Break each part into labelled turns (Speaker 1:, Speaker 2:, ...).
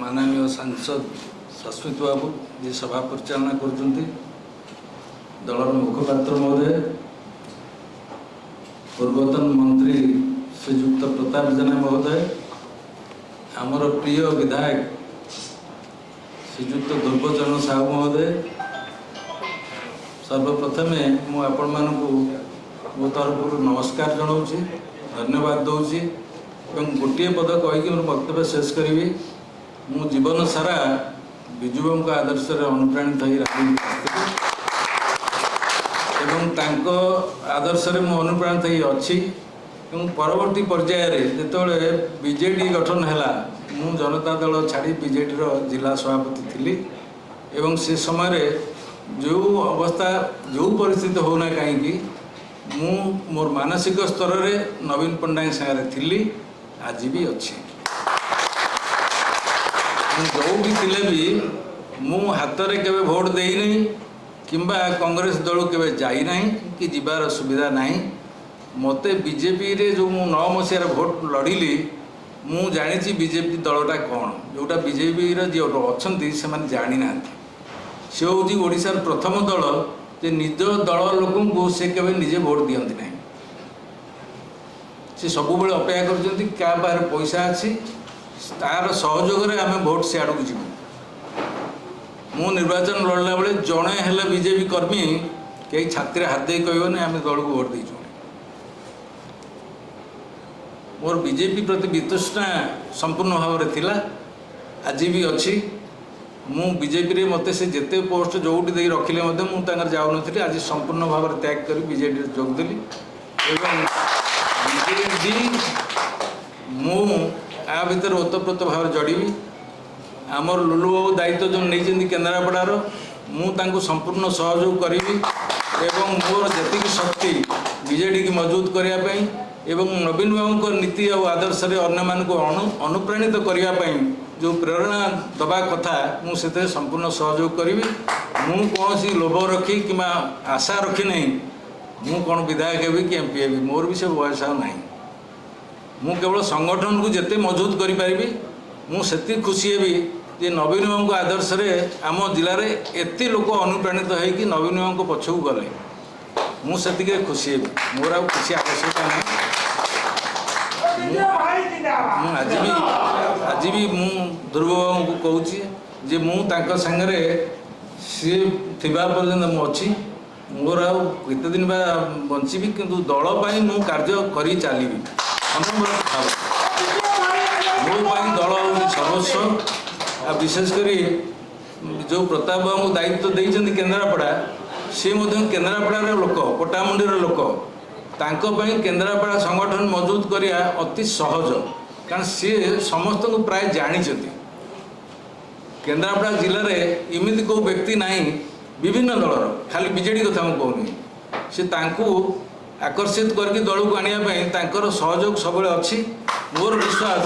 Speaker 1: माननीय सांसद सस्मित बाबू जी सभा परिचालना कर दलर मुखपात्र महोदय पूर्वतन मंत्री श्रीयुक्त प्रताप जेना महोदय आमर प्रिय विधायक श्रीयुक्त दुर्गचरण साहू महोदय सर्वप्रथम मु आपण मानकु मो तरफ नमस्कार जनाऊँगी धन्यवाद दूसरी गोटे पद कहीकि मोर वक्तव्य शेष करी मु जीवन सारा विजुबाबू का आदर्श अनुप्राणित हो राजनीति आदर्श मु अनुप्राणित अच्छी परवर्ती पर्यायर जिते बीजेडी गठन है मु जनता दल छाड़ी बीजेडी जिला सभापति थी एवं से समय जो अवस्था जो परिस्थिति होना कहीं मु मोर मानसिक स्तर रे नवीन पट्टनायक सागर थी आज भी अच्छी जो भी थिले भी मु हाथ में केवे भोट देनी किंबा कांग्रेस दल केवे जाई नहीं कि जीवार सुविधा नहीं मते बीजेपी रे जो मु 9 मसीहार भोट लड़िली मु जानी बीजेपी दलटा कौन जोटा बीजेपी जो अच्छा से जानी ना से हूँ ओडिशार प्रथम दल जे निज दल लोक से केवे निजे भोट दियंती नहीं से सब बेले अपेक्षा कर क्या पाखे पैसा अच्छी तार सहयोग में आम भोट से आड़क जीव मु निर्वाचन लड़ला बेले जड़े हेले बीजेपी कर्मी कई छाती हाथ दे कहने आम दल को भोट देचु मोर बीजेपी प्रति वितृष्णा संपूर्ण भाव में थिला आज भी अच्छी मु बीजेपी रे मते से जेते पोस्ट जोटी दे रखिले मु जाऊ नथि आज संपूर्ण भाव में त्याग कर बीजेडी जोग देली एवं बीजेडी मु आ भीतर ओतप्रोत भाव जड़ीबी आमर लुलु बाबू दायित्व जो नहीं केन्द्रापड़ार मु संपूर्ण सहयोग करी एवं मोर जी शक्ति बीजेडी की मजबूत करने एवं नवीन बाबू नीति और आदर्श अन्य मानक अनुप्राणित करने जो प्रेरणा दबा कथा मुझे संपूर्ण सहयोग करी मु कौन सी लोभ रखी कि आशा रखी नहीं मु कौन विधायक हेबी कि एमपी हेबी मोर भी से बयस ना मु केवल संगठन को जिते मजबूत करी मुझे खुशी हेबी जे नवीन बाबू आदर्श आम जिले में एत लोक अनुप्राणित होगी नवीन बाबू पछक गले मुझे खुशी हेबी मोर आ किसी आवश्यकता नहीं आज भी मु ध्रुव बाबू को कहूँ जे मु सांगे सी थिबा पर्यंत मु अच्छी मोर आते दिन बा बंची किंतु दल पाई मु कार्य करी चली मोपाई दल हूँ सर्वस्व आ विशेषकर जो प्रताप बाबू दायित्व देते केन्द्रापड़ा सी केन्द्रापड़ार लोक पटामुंडीर लोक तांकों केन्द्रापड़ा संगठन मजबूत करिया अति सहज कारण सी समस्त को प्राय जानी केन्द्रापड़ा जिले में इमिति को व्यक्ति नहीं विभिन्न दलर खाली बीजेडी कथा कहूनी से आकर्षित करके दल को आने सहयोग सब अच्छी मोर विश्वास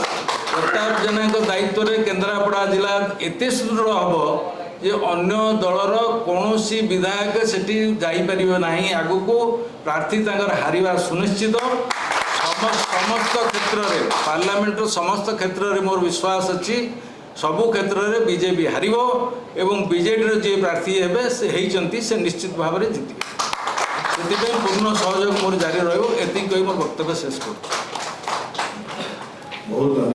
Speaker 1: प्रताप जेना दायित्व रे केन्द्रापड़ा जिला एत सुदृढ़ हम जे अन्य दलर कौन विधायक सेठी जापर ना आग को प्रार्थी हारिबा सुनिश्चित समस्त क्षेत्र में पार्लियामेंट समस्त क्षेत्र में मोर विश्वास अच्छी सबु क्षेत्र में बीजेपी हारिबो एवं बीजेडी जी प्रार्थी हेबे से निश्चित भाव में जीतबे से पूर्ण सहयोग मोर जारी रही एति मोर वक्तव्य शेष कर।